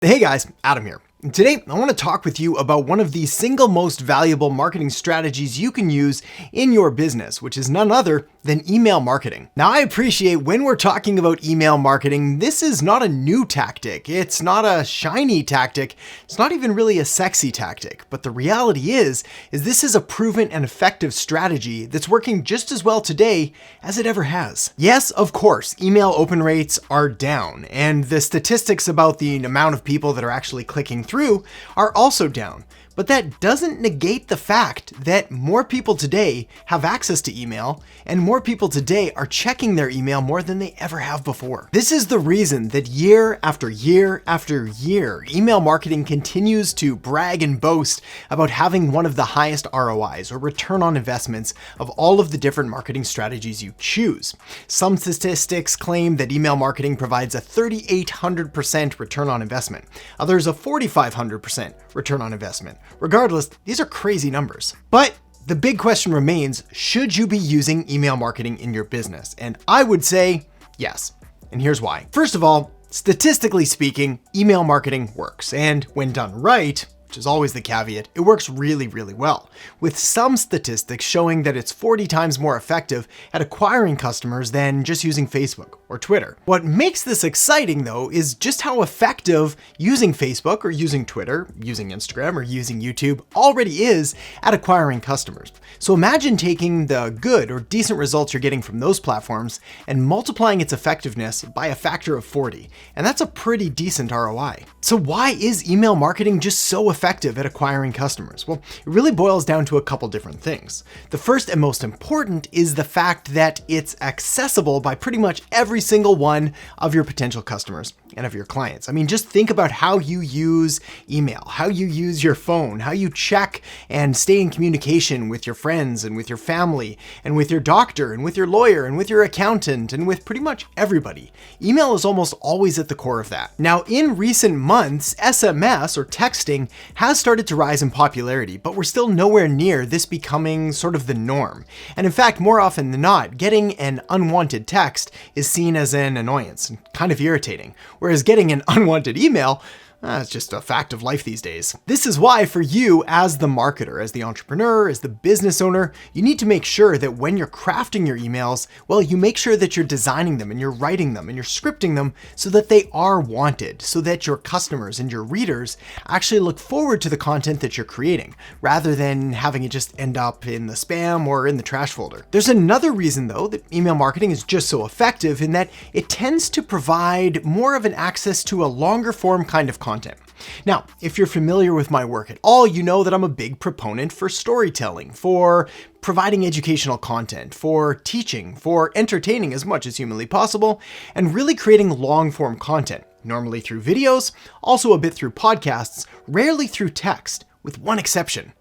Hey guys, Adam here. And today, I want to talk with you about one of the single most valuable marketing strategies you can use in your business, which is none other than email marketing. Now, I appreciate when we're talking about email marketing, this is not a new tactic. It's not a shiny tactic. It's not even really a sexy tactic. But the reality is this is a proven and effective strategy that's working just as well today as it ever has. Yes, of course, email open rates are down, and the statistics about the amount of people that are actually clicking through are also down. But that doesn't negate the fact that more people today have access to email, and more people today are checking their email more than they ever have before. This is the reason that year after year after year, email marketing continues to brag and boast about having one of the highest ROIs, or return on investments, of all of the different marketing strategies you choose. Some statistics claim that email marketing provides a 3,800% return on investment, others a 4,500% return on investment. Regardless, these are crazy numbers. But the big question remains, should you be using email marketing in your business? And I would say yes. And here's why. First of all, statistically speaking, email marketing works. And when done right, which is always the caveat, it works really, really well, with some statistics showing that it's 40 times more effective at acquiring customers than just using Facebook or Twitter. What makes this exciting though is just how effective using Facebook or using Twitter, using Instagram or using YouTube already is at acquiring customers. So imagine taking the good or decent results you're getting from those platforms and multiplying its effectiveness by a factor of 40. And that's a pretty decent ROI. So why is email marketing just so effective at acquiring customers? Well, it really boils down to a couple different things. The first and most important is the fact that it's accessible by pretty much every single one of your potential customers and of your clients. I mean, just think about how you use email, how you use your phone, how you check and stay in communication with your friends and with your family and with your doctor and with your lawyer and with your accountant and with pretty much everybody. Email is almost always at the core of that. Now, in recent months, SMS or texting has started to rise in popularity, but we're still nowhere near this becoming sort of the norm. And in fact, more often than not, getting an unwanted text is seen as an annoyance and kind of irritating, whereas getting an unwanted email, it's just a fact of life these days. This is why for you as the marketer, as the entrepreneur, as the business owner, you need to make sure that when you're crafting your emails, well, you make sure that you're designing them and you're writing them and you're scripting them so that they are wanted, so that your customers and your readers actually look forward to the content that you're creating, rather than having it just end up in the spam or in the trash folder. There's another reason though that email marketing is just so effective in that it tends to provide more of an access to a longer form kind of content. Now, if you're familiar with my work at all, you know that I'm a big proponent for storytelling, for providing educational content, for teaching, for entertaining as much as humanly possible, and really creating long-form content, normally through videos, also a bit through podcasts, rarely through text, with one exception.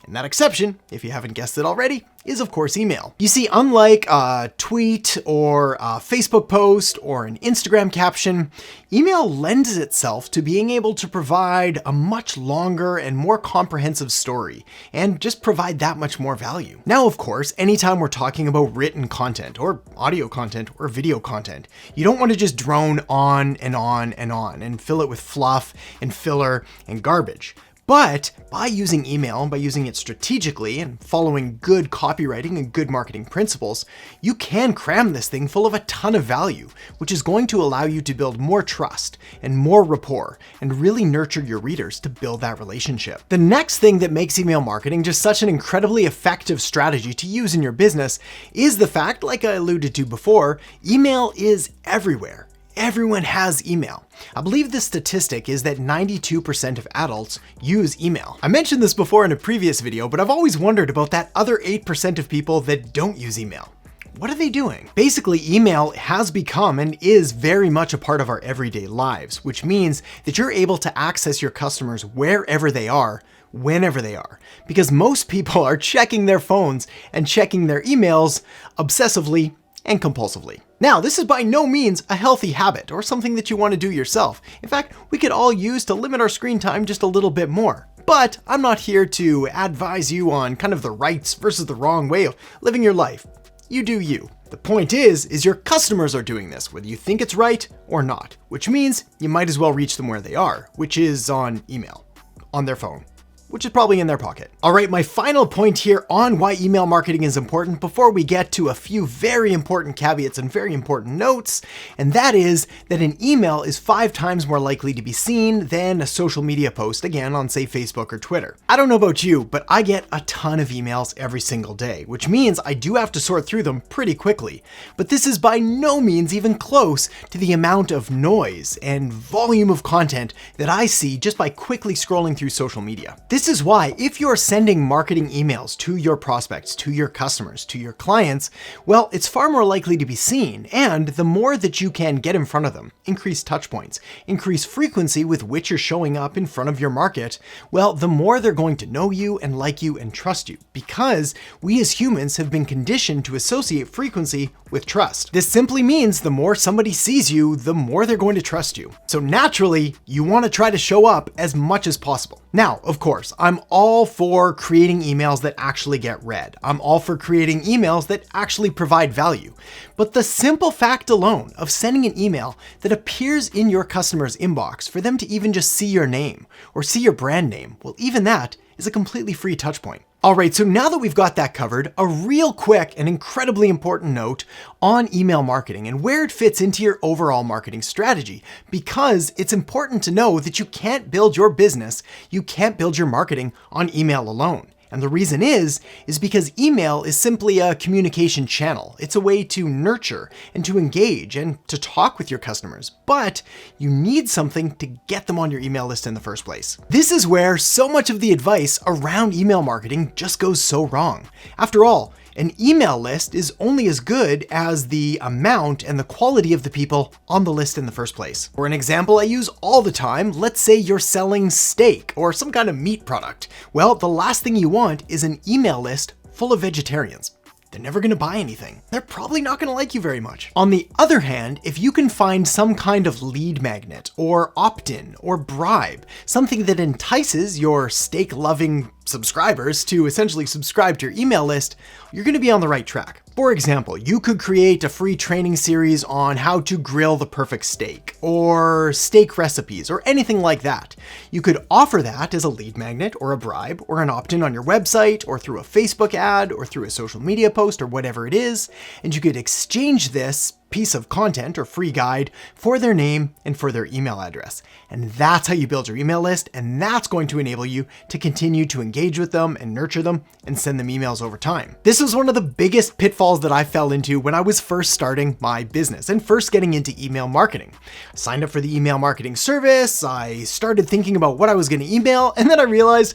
And that exception, if you haven't guessed it already, is of course email. You see, unlike a tweet or a Facebook post or an Instagram caption, email lends itself to being able to provide a much longer and more comprehensive story and just provide that much more value. Now, of course, anytime we're talking about written content or audio content or video content, you don't want to just drone on and on and on and fill it with fluff and filler and garbage. But by using email, by using it strategically and following good copywriting and good marketing principles, you can cram this thing full of a ton of value, which is going to allow you to build more trust and more rapport and really nurture your readers to build that relationship. The next thing that makes email marketing just such an incredibly effective strategy to use in your business is the fact, like I alluded to before, email is everywhere. Everyone has email. I believe the statistic is that 92% of adults use email. I mentioned this before in a previous video, but I've always wondered about that other 8% of people that don't use email. What are they doing? Basically, email has become and is very much a part of our everyday lives, which means that you're able to access your customers wherever they are, whenever they are, because most people are checking their phones and checking their emails obsessively and compulsively. Now, this is by no means a healthy habit or something that you want to do yourself. In fact, we could all use to limit our screen time just a little bit more. But I'm not here to advise you on kind of the rights versus the wrong way of living your life. you do you. The point is your customers are doing this, whether you think it's right or not, which means you might as well reach them where they are, which is on email, on their phone, which is probably in their pocket. All right, my final point here on why email marketing is important before we get to a few very important caveats and very important notes, and that is that an email is 5 times more likely to be seen than a social media post, again, on say Facebook or Twitter. I don't know about you, but I get a ton of emails every single day, which means I do have to sort through them pretty quickly. But this is by no means even close to the amount of noise and volume of content that I see just by quickly scrolling through social media. This is why if you're sending marketing emails to your prospects, to your customers, to your clients, well, it's far more likely to be seen. And the more that you can get in front of them, increase touch points, increase frequency with which you're showing up in front of your market, well, the more they're going to know you and like you and trust you, because we as humans have been conditioned to associate frequency with trust. This simply means the more somebody sees you, the more they're going to trust you. So naturally, you want to try to show up as much as possible. Now, of course, I'm all for creating emails that actually get read. I'm all for creating emails that actually provide value. But the simple fact alone of sending an email that appears in your customer's inbox for them to even just see your name or see your brand name, well, even that is a completely free touch point. All right, so now that we've got that covered, a real quick and incredibly important note on email marketing and where it fits into your overall marketing strategy, because it's important to know that you can't build your business, you can't build your marketing on email alone. And the reason is because email is simply a communication channel. It's a way to nurture and to engage and to talk with your customers, but you need something to get them on your email list in the first place. This is where so much of the advice around email marketing just goes so wrong. After all, an email list is only as good as the amount and the quality of the people on the list in the first place. For an example I use all the time, let's say you're selling steak or some kind of meat product. Well, the last thing you want is an email list full of vegetarians. They're never going to buy anything. They're probably not going to like you very much. On the other hand, if you can find some kind of lead magnet or opt-in or bribe, something that entices your steak-loving subscribers to essentially subscribe to your email list, you're going to be on the right track. For example, you could create a free training series on how to grill the perfect steak or steak recipes or anything like that. You could offer that as a lead magnet or a bribe or an opt-in on your website or through a Facebook ad or through a social media post or whatever it is, and you could exchange this piece of content or free guide for their name and for their email address. And that's how you build your email list, and that's going to enable you to continue to engage with them and nurture them and send them emails over time. This was one of the biggest pitfalls that I fell into when I was first starting my business and first getting into email marketing. I signed up for the email marketing service, I started thinking about what I was going to email, and then I realized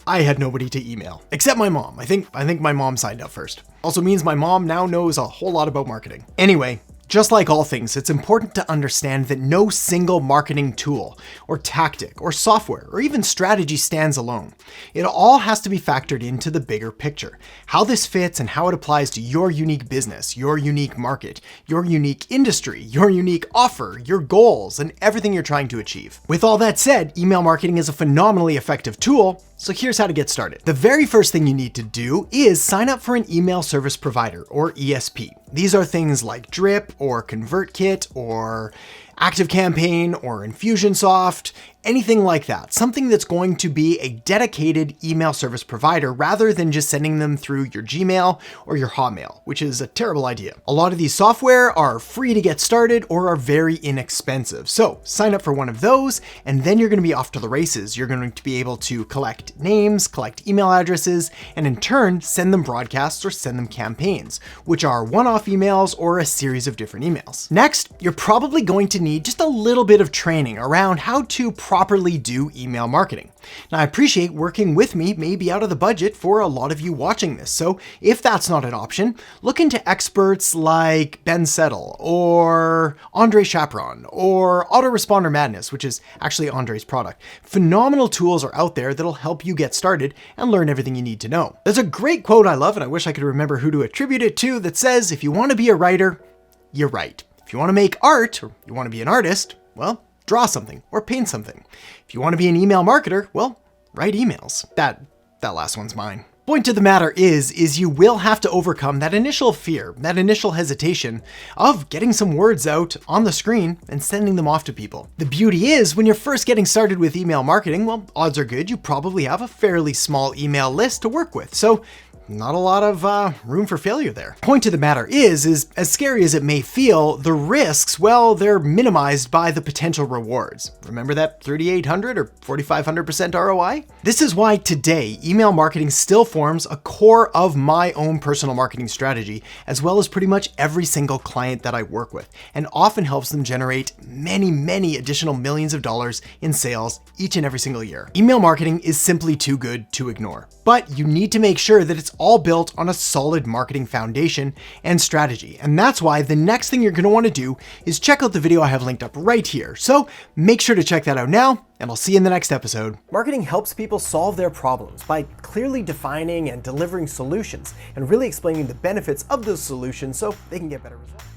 I had nobody to email, except my mom. I think my mom signed up first. Also means my mom now knows a whole lot about marketing. Anyway, just like all things, it's important to understand that no single marketing tool or tactic or software or even strategy stands alone. It all has to be factored into the bigger picture, how this fits and how it applies to your unique business, your unique market, your unique industry, your unique offer, your goals, and everything you're trying to achieve. With all that said, email marketing is a phenomenally effective tool. So here's how to get started. The very first thing you need to do is sign up for an email service provider or ESP. These are things like Drip or ConvertKit or ActiveCampaign or Infusionsoft, anything like that. Something that's going to be a dedicated email service provider rather than just sending them through your Gmail or your Hotmail, which is a terrible idea. A lot of these software are free to get started or are very inexpensive. So sign up for one of those, and then you're going to be off to the races. You're going to be able to collect names, collect email addresses, and in turn, send them broadcasts or send them campaigns, which are one-off emails or a series of different emails. Next, you're probably going to need just a little bit of training around how to properly do email marketing. Now, I appreciate working with me may be out of the budget for a lot of you watching this, so if that's not an option, look into experts like Ben Settle or Andre Chaperon or Autoresponder Madness, which is actually Andre's product. Phenomenal tools are out there that'll help you get started and learn everything you need to know. There's a great quote I love, and I wish I could remember who to attribute it to, that says, if you want to be a writer, you write. If you want to make art, or you want to be an artist, well, draw something or paint something. If you want to be an email marketer, well, write emails. That last one's mine. Point of the matter is you will have to overcome that initial fear, that initial hesitation of getting some words out on the screen and sending them off to people. The beauty is when you're first getting started with email marketing, well, odds are good you probably have a fairly small email list to work with. So not a lot of room for failure there. Point of the matter is as scary as it may feel, the risks, well, they're minimized by the potential rewards. Remember that 3,800 or 4,500% ROI? This is why today, email marketing still forms a core of my own personal marketing strategy, as well as pretty much every single client that I work with, and often helps them generate many additional millions of dollars in sales each and every single year. Email marketing is simply too good to ignore, but you need to make sure that it's all built on a solid marketing foundation and strategy. And that's why the next thing you're going to want to do is check out the video I have linked up right here. So make sure to check that out now, and I'll see you in the next episode. Marketing helps people solve their problems by clearly defining and delivering solutions and really explaining the benefits of those solutions so they can get better results.